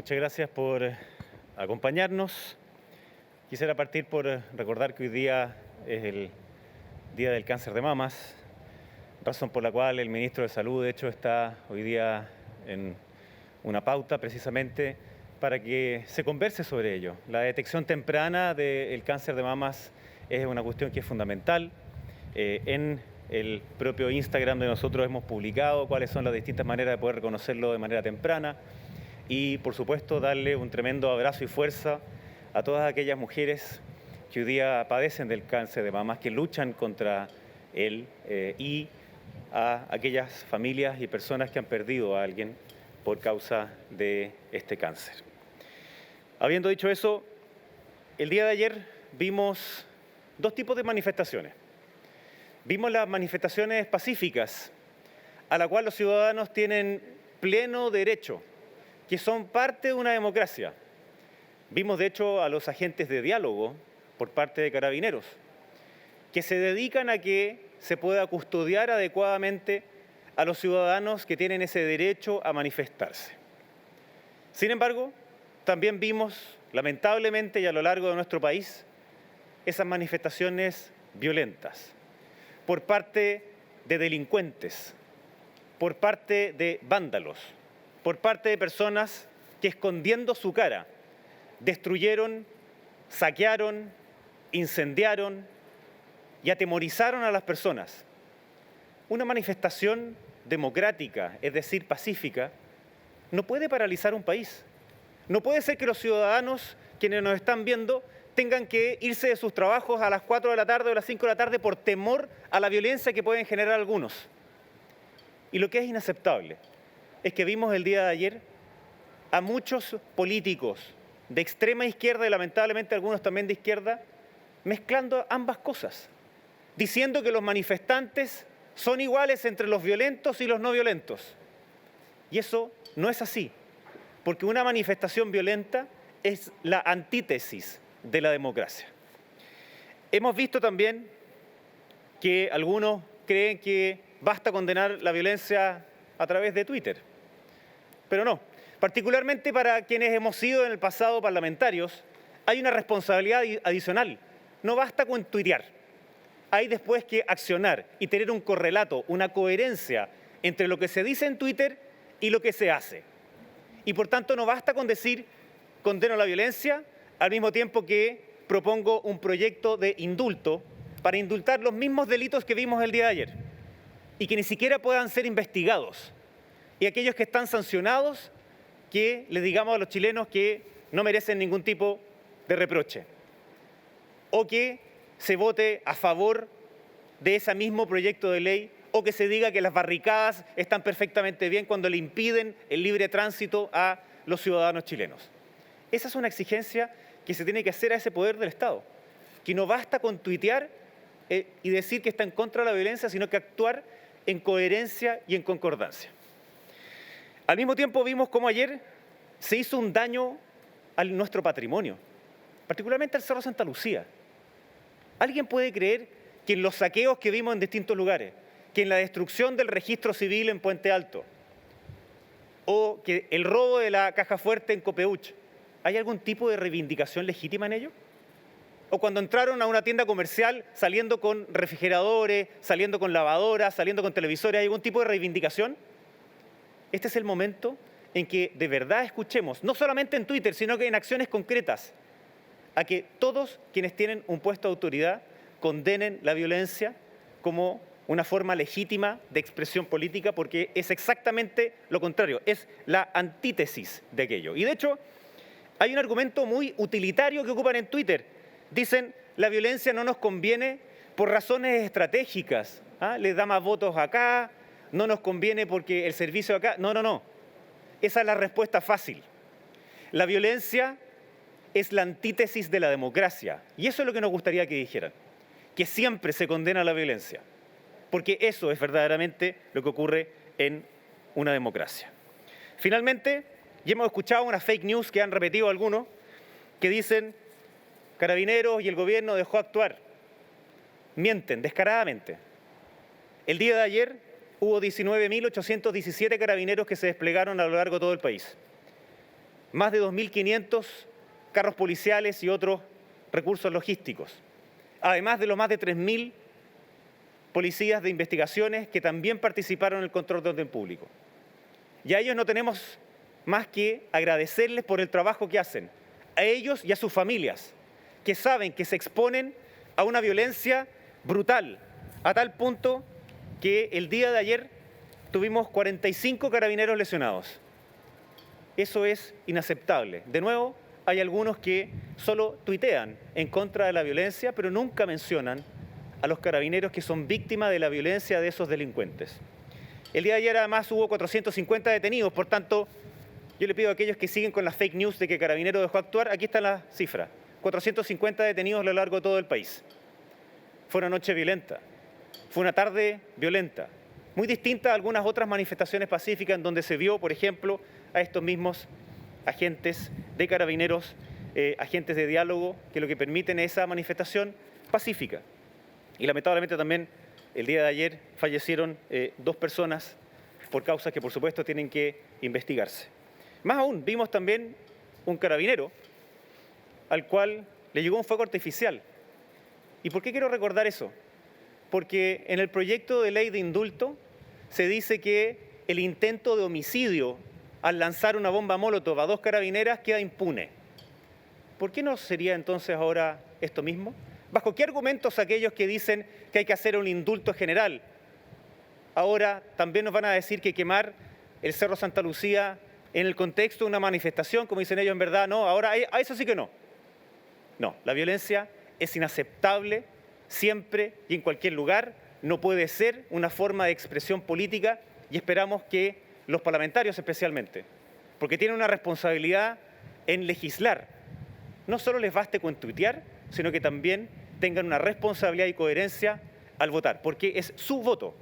Muchas gracias por acompañarnos. Quisiera partir por recordar que hoy día es el Día del Cáncer de Mamas, razón por la cual el ministro de Salud, de hecho, está hoy día en una pauta precisamente para que se converse sobre ello. La detección temprana del cáncer de mamas es una cuestión que es fundamental. En el propio Instagram de nosotros hemos publicado cuáles son las distintas maneras de poder reconocerlo de manera temprana y, por supuesto, darle un tremendo abrazo y fuerza a todas aquellas mujeres que hoy día padecen del cáncer de mamas, que luchan contra él y a aquellas familias y personas que han perdido a alguien por causa de este cáncer. Habiendo dicho eso, el día de ayer vimos dos tipos de manifestaciones. Vimos las manifestaciones pacíficas, a la cual los ciudadanos tienen pleno derecho, que son parte de una democracia. Vimos, de hecho, a los agentes de diálogo por parte de Carabineros, que se dedican a que se pueda custodiar adecuadamente a los ciudadanos que tienen ese derecho a manifestarse. Sin embargo, también vimos, lamentablemente y a lo largo de nuestro país, esas manifestaciones violentas por parte de delincuentes, por parte de vándalos, por parte de personas que, escondiendo su cara, destruyeron, saquearon, incendiaron y atemorizaron a las personas. Una manifestación democrática, es decir, pacífica, no puede paralizar un país. No puede ser que los ciudadanos, quienes nos están viendo, tengan que irse de sus trabajos a las 4 de la tarde o a las 5 de la tarde por temor a la violencia que pueden generar algunos. Y lo que es inaceptable es que vimos el día de ayer a muchos políticos de extrema izquierda y lamentablemente algunos también de izquierda mezclando ambas cosas, diciendo que los manifestantes son iguales entre los violentos y los no violentos. Y eso no es así, porque una manifestación violenta es la antítesis de la democracia. Hemos visto también que algunos creen que basta condenar la violencia a través de Twitter, pero no. Particularmente para quienes hemos sido en el pasado parlamentarios, hay una responsabilidad adicional. No basta con tuitear. Hay después que accionar y tener un correlato, una coherencia entre lo que se dice en Twitter y lo que se hace. Y por tanto no basta con decir condeno la violencia al mismo tiempo que propongo un proyecto de indulto para indultar los mismos delitos que vimos el día de ayer y que ni siquiera puedan ser investigados. Y aquellos que están sancionados, que les digamos a los chilenos que no merecen ningún tipo de reproche. O que se vote a favor de ese mismo proyecto de ley, o que se diga que las barricadas están perfectamente bien cuando le impiden el libre tránsito a los ciudadanos chilenos. Esa es una exigencia que se tiene que hacer a ese poder del Estado, que no basta con tuitear y decir que está en contra de la violencia, sino que actuar en coherencia y en concordancia. Al mismo tiempo vimos cómo ayer se hizo un daño a nuestro patrimonio, particularmente al Cerro Santa Lucía. ¿Alguien puede creer que en los saqueos que vimos en distintos lugares, que en la destrucción del registro civil en Puente Alto, o que el robo de la caja fuerte en Copeuch, hay algún tipo de reivindicación legítima en ello? ¿O cuando entraron a una tienda comercial saliendo con refrigeradores, saliendo con lavadoras, saliendo con televisores, ¿hay algún tipo de reivindicación? Este es el momento en que de verdad escuchemos, no solamente en Twitter, sino que en acciones concretas, a que todos quienes tienen un puesto de autoridad condenen la violencia como una forma legítima de expresión política, porque es exactamente lo contrario, es la antítesis de aquello. Y de hecho, hay un argumento muy utilitario que ocupan en Twitter. Dicen, la violencia no nos conviene por razones estratégicas. Les da más votos acá, no nos conviene porque el servicio acá. No. Esa es la respuesta fácil. La violencia es la antítesis de la democracia. Y eso es lo que nos gustaría que dijeran. Que siempre se condena la violencia. Porque eso es verdaderamente lo que ocurre en una democracia. Finalmente, ya hemos escuchado unas fake news que han repetido algunos, que dicen Carabineros y el gobierno dejó actuar. Mienten descaradamente. El día de ayer hubo 19.817 carabineros que se desplegaron a lo largo de todo el país. más de 2.500 carros policiales y otros recursos logísticos, además de los más de 3.000 policías de investigaciones que también participaron en el control de orden público. Y a ellos no tenemos más que agradecerles por el trabajo que hacen, a ellos y a sus familias, que saben que se exponen a una violencia brutal, a tal punto que el día de ayer tuvimos 45 carabineros lesionados. Eso es inaceptable. De nuevo, hay algunos que solo tuitean en contra de la violencia, pero nunca mencionan a los carabineros que son víctimas de la violencia de esos delincuentes. El día de ayer además hubo 450 detenidos, por tanto, yo le pido a aquellos que siguen con las fake news de que Carabineros dejó actuar, aquí está la cifra, 450 detenidos a lo largo de todo el país. Fue una noche violenta, fue una tarde violenta, muy distinta a algunas otras manifestaciones pacíficas en donde se vio, por ejemplo, a estos mismos agentes de Carabineros, agentes de diálogo, que lo que permiten es esa manifestación pacífica. Y lamentablemente también el día de ayer fallecieron 2 personas por causas que por supuesto tienen que investigarse. Más aún, vimos también un carabinero al cual le llegó un fuego artificial. ¿Y por qué quiero recordar eso? Porque en el proyecto de ley de indulto se dice que el intento de homicidio al lanzar una bomba Molotov a 2 carabineras queda impune. ¿Por qué no sería entonces ahora esto mismo? ¿Bajo qué argumentos aquellos que dicen que hay que hacer un indulto general ahora también nos van a decir que quemar el Cerro Santa Lucía en el contexto de una manifestación, como dicen ellos, en verdad no? Ahora a eso sí que no. No, la violencia es inaceptable siempre y en cualquier lugar, no puede ser una forma de expresión política y esperamos que los parlamentarios especialmente, porque tienen una responsabilidad en legislar, no solo les baste con tuitear, sino que también tengan una responsabilidad y coherencia al votar, porque es su voto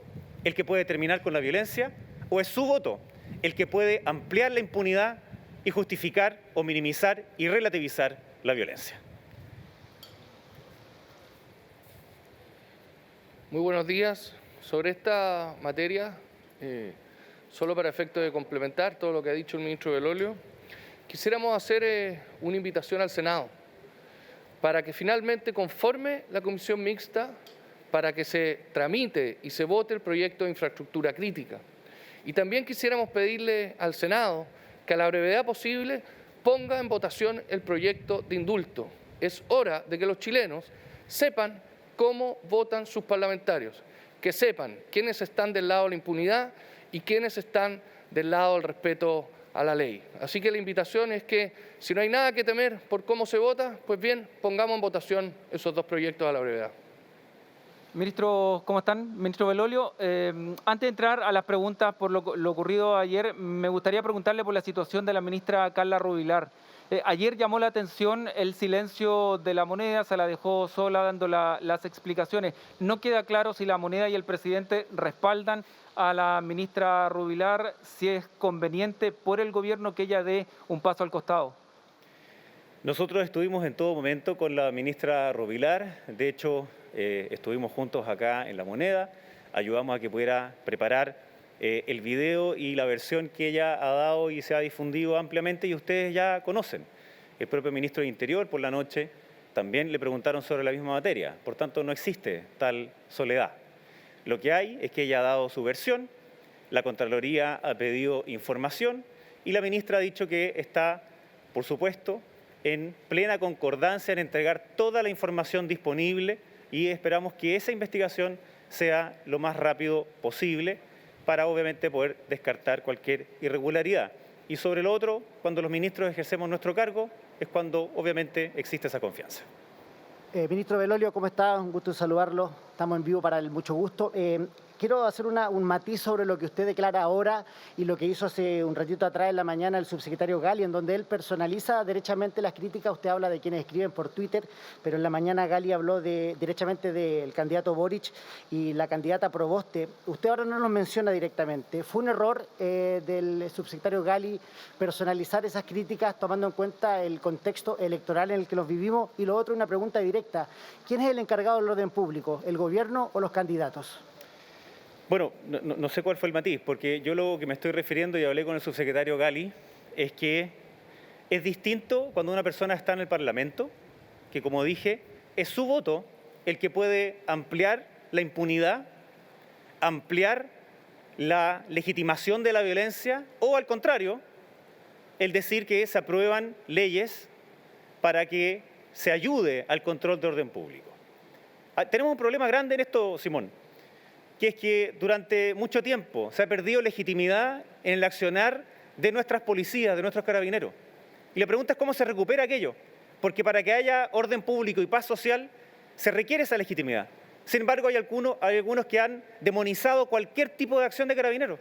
el que puede terminar con la violencia o es su voto el que puede ampliar la impunidad y justificar o minimizar y relativizar la violencia. Muy buenos días. Sobre esta materia, solo para efecto de complementar todo lo que ha dicho el ministro Belolio, quisiéramos hacer una invitación al Senado para que finalmente conforme la comisión mixta para que se tramite y se vote el proyecto de infraestructura crítica. Y también quisiéramos pedirle al Senado que a la brevedad posible ponga en votación el proyecto de indulto. Es hora de que los chilenos sepan cómo votan sus parlamentarios, que sepan quiénes están del lado de la impunidad y quiénes están del lado del respeto a la ley. Así que la invitación es que si no hay nada que temer por cómo se vota, pues bien, pongamos en votación esos 2 proyectos a la brevedad. Ministro, ¿cómo están? Ministro Belolio, antes de entrar a las preguntas por lo ocurrido ayer, me gustaría preguntarle por la situación de la ministra Carla Rubilar. Ayer llamó la atención el silencio de la Moneda, se la dejó sola dando las explicaciones. No queda claro si la Moneda y el presidente respaldan a la ministra Rubilar, si es conveniente por el gobierno que ella dé un paso al costado. Nosotros estuvimos en todo momento con la ministra Rubilar, de hecho estuvimos juntos acá en La Moneda, ayudamos a que pudiera preparar el video y la versión que ella ha dado y se ha difundido ampliamente y ustedes ya conocen. El propio ministro de Interior por la noche también le preguntaron sobre la misma materia, por tanto no existe tal soledad. Lo que hay es que ella ha dado su versión, la Contraloría ha pedido información y la ministra ha dicho que está, por supuesto, en plena concordancia en entregar toda la información disponible y esperamos que esa investigación sea lo más rápido posible para obviamente poder descartar cualquier irregularidad. Y sobre lo otro, cuando los ministros ejercemos nuestro cargo, es cuando obviamente existe esa confianza. Ministro Belolio, ¿cómo está? Un gusto saludarlo. Estamos en vivo para el Mucho Gusto. Quiero hacer un matiz sobre lo que usted declara ahora y lo que hizo hace un ratito atrás en la mañana el subsecretario Gali, en donde él personaliza derechamente las críticas. Usted habla de quienes escriben por Twitter, pero en la mañana Gali habló derechamente del candidato Boric y la candidata Proboste. Usted ahora no nos menciona directamente. ¿Fue un error del subsecretario Gali personalizar esas críticas tomando en cuenta el contexto electoral en el que los vivimos? Y lo otro, una pregunta directa. ¿Quién es el encargado del orden público? ¿El gobierno o los candidatos? Bueno, no sé cuál fue el matiz, porque yo lo que me estoy refiriendo y hablé con el subsecretario Gali es que Es distinto cuando una persona está en el Parlamento, que como dije, es su voto el que puede ampliar la impunidad, ampliar la legitimación de la violencia o, al contrario, el decir que se aprueban leyes para que se ayude al control de orden público. Tenemos un problema grande en esto, Simón, que es que durante mucho tiempo se ha perdido legitimidad en el accionar de nuestras policías, de nuestros carabineros. Y la pregunta es cómo se recupera aquello, porque para que haya orden público y paz social se requiere esa legitimidad. Sin embargo, hay algunos que han demonizado cualquier tipo de acción de carabineros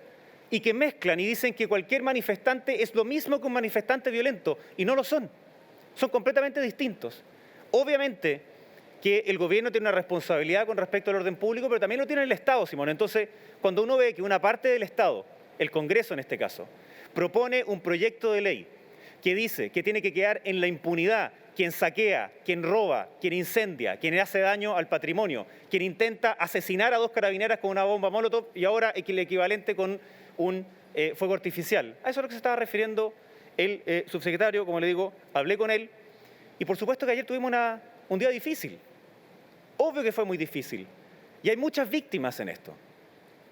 y que mezclan y dicen que cualquier manifestante es lo mismo que un manifestante violento, y no lo son. Son completamente distintos. Obviamente que el gobierno tiene una responsabilidad con respecto al orden público, pero también lo tiene el Estado, Simón. Entonces, cuando uno ve que una parte del Estado, el Congreso en este caso, propone un proyecto de ley que dice que tiene que quedar en la impunidad quien saquea, quien roba, quien incendia, quien hace daño al patrimonio, quien intenta asesinar a 2 carabineras con una bomba molotov y ahora el equivalente con un fuego artificial. A eso es a lo que se estaba refiriendo el subsecretario. Como le digo, hablé con él y por supuesto que ayer tuvimos un día difícil. Obvio que fue muy difícil y hay muchas víctimas en esto.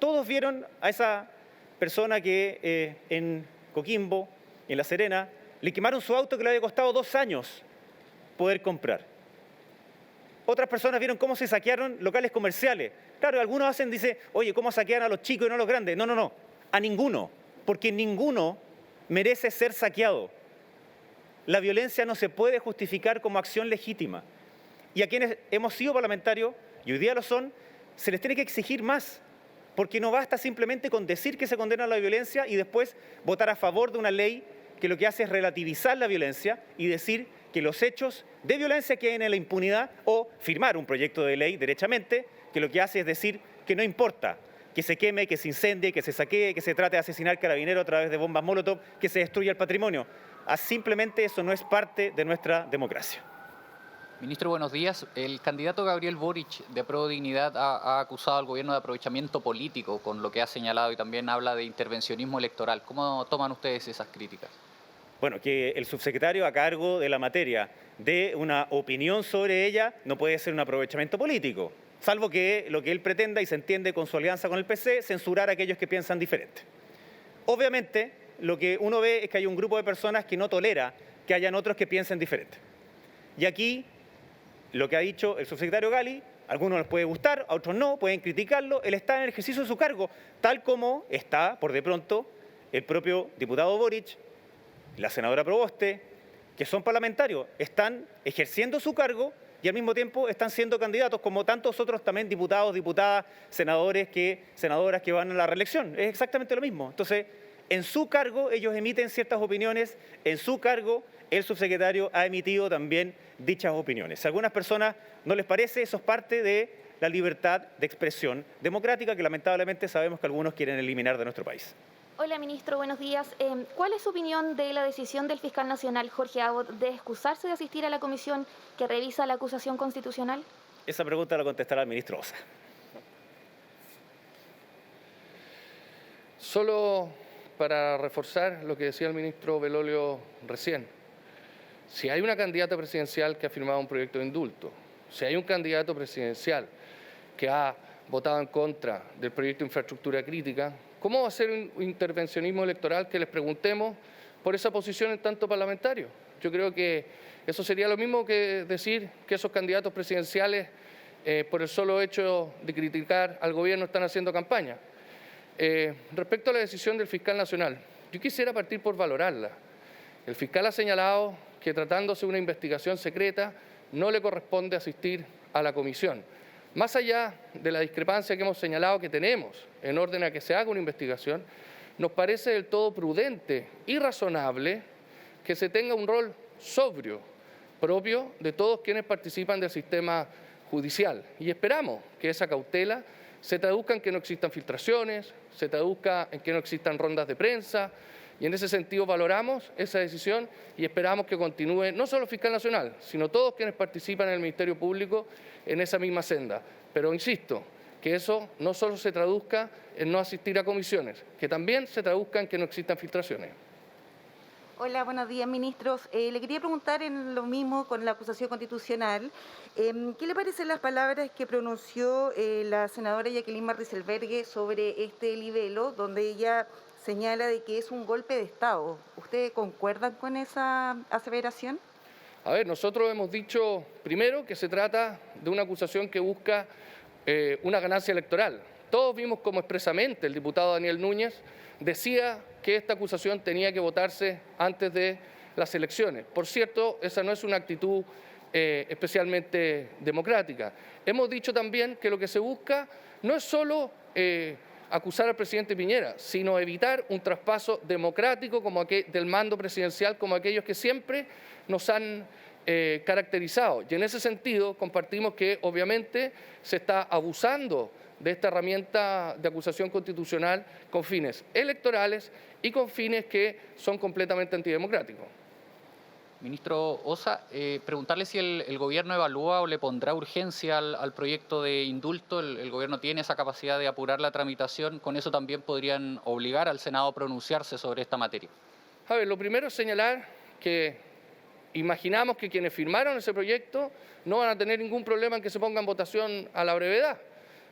Todos vieron a esa persona que en Coquimbo, en La Serena, le quemaron su auto que le había costado 2 años poder comprar. Otras personas vieron cómo se saquearon locales comerciales. Claro, algunos dicen, oye, ¿cómo saquean a los chicos y no a los grandes? No, a ninguno, porque ninguno merece ser saqueado. La violencia no se puede justificar como acción legítima. Y a quienes hemos sido parlamentarios, y hoy día lo son, se les tiene que exigir más, porque no basta simplemente con decir que se condena la violencia y después votar a favor de una ley que lo que hace es relativizar la violencia y decir que los hechos de violencia queden en la impunidad, o firmar un proyecto de ley derechamente que lo que hace es decir que no importa que se queme, que se incendie, que se saquee, que se trate de asesinar carabineros a través de bombas molotov, que se destruya el patrimonio. Simplemente eso no es parte de nuestra democracia. Ministro, buenos días. El candidato Gabriel Boric de Pro Dignidad ha acusado al gobierno de aprovechamiento político con lo que ha señalado y también habla de intervencionismo electoral. ¿Cómo toman ustedes esas críticas? Bueno, que el subsecretario a cargo de la materia dé una opinión sobre ella no puede ser un aprovechamiento político, salvo que lo que él pretenda, y se entiende con su alianza con el PC, censurar a aquellos que piensan diferente. Obviamente, lo que uno ve es que hay un grupo de personas que no tolera que hayan otros que piensen diferente. Y aquí, lo que ha dicho el subsecretario Gali, a algunos les puede gustar, a otros no, pueden criticarlo, él está en el ejercicio de su cargo, tal como está, por de pronto, el propio diputado Boric, la senadora Proboste, que son parlamentarios, están ejerciendo su cargo y al mismo tiempo están siendo candidatos, como tantos otros también diputados, diputadas, senadoras que van a la reelección. Es exactamente lo mismo. Entonces, en su cargo ellos emiten ciertas opiniones, en su cargo el subsecretario ha emitido también dichas opiniones. Si a algunas personas no les parece, eso es parte de la libertad de expresión democrática que lamentablemente sabemos que algunos quieren eliminar de nuestro país. Hola, ministro, buenos días. ¿Cuál es su opinión de la decisión del fiscal nacional, Jorge Abbott, de excusarse de asistir a la comisión que revisa la acusación constitucional? Esa pregunta la contestará el ministro Osa. Solo para reforzar lo que decía el ministro Belolio recién. Si hay una candidata presidencial que ha firmado un proyecto de indulto, si hay un candidato presidencial que ha votado en contra del proyecto de infraestructura crítica, ¿cómo va a ser un intervencionismo electoral que les preguntemos por esa posición en tanto parlamentario? Yo creo que eso sería lo mismo que decir que esos candidatos presidenciales, por el solo hecho de criticar al gobierno, están haciendo campaña. Respecto a la decisión del fiscal nacional, yo quisiera partir por valorarla. El fiscal ha señalado que tratándose de una investigación secreta no le corresponde asistir a la comisión. Más allá de la discrepancia que hemos señalado que tenemos en orden a que se haga una investigación, nos parece del todo prudente y razonable que se tenga un rol sobrio, propio de todos quienes participan del sistema judicial. Y esperamos que esa cautela se traduzca en que no existan filtraciones, se traduzca en que no existan rondas de prensa, y en ese sentido valoramos esa decisión y esperamos que continúe no solo el fiscal nacional, sino todos quienes participan en el Ministerio Público en esa misma senda. Pero insisto, que eso no solo se traduzca en no asistir a comisiones, que también se traduzca en que no existan filtraciones. Hola, buenos días, ministros. Le quería preguntar en lo mismo con la acusación constitucional. ¿Qué le parecen las palabras que pronunció la senadora Jacqueline Martiselberghe sobre este libelo, donde ella señala de que es un golpe de Estado? ¿Ustedes concuerdan con esa aseveración? A ver, nosotros hemos dicho primero que se trata de una acusación que busca una ganancia electoral. Todos vimos como expresamente el diputado Daniel Núñez decía que esta acusación tenía que votarse antes de las elecciones. Por cierto, esa no es una actitud especialmente democrática. Hemos dicho también que lo que se busca no es solo acusar al presidente Piñera, sino evitar un traspaso democrático del mando presidencial como aquellos que siempre nos han caracterizado. Y en ese sentido compartimos que obviamente se está abusando de esta herramienta de acusación constitucional con fines electorales y con fines que son completamente antidemocráticos. Ministro Osa, preguntarle si el gobierno evalúa o le pondrá urgencia al proyecto de indulto. El gobierno tiene esa capacidad de apurar la tramitación. Con eso también podrían obligar al Senado a pronunciarse sobre esta materia. A ver, lo primero es señalar que imaginamos que quienes firmaron ese proyecto no van a tener ningún problema en que se ponga en votación a la brevedad.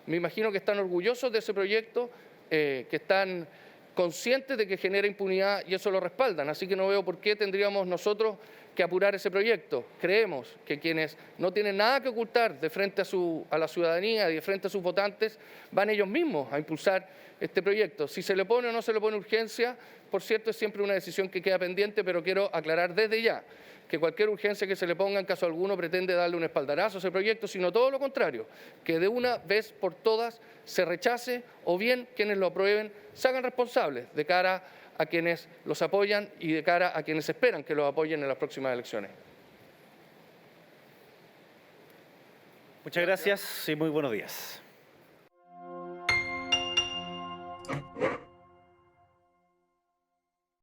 Me imagino que están orgullosos de ese proyecto, que están conscientes de que genera impunidad y eso lo respaldan. Así que no veo por qué tendríamos nosotros que apurar ese proyecto. Creemos que quienes no tienen nada que ocultar de frente a la ciudadanía y de frente a sus votantes, van ellos mismos a impulsar este proyecto. Si se le pone o no se le pone urgencia, por cierto, es siempre una decisión que queda pendiente, pero quiero aclarar desde ya que cualquier urgencia que se le ponga en caso alguno pretende darle un espaldarazo a ese proyecto, sino todo lo contrario, que de una vez por todas se rechace o bien quienes lo aprueben se hagan responsables de cara a quienes los apoyan y de cara a quienes esperan que los apoyen en las próximas elecciones. Muchas gracias y muy buenos días.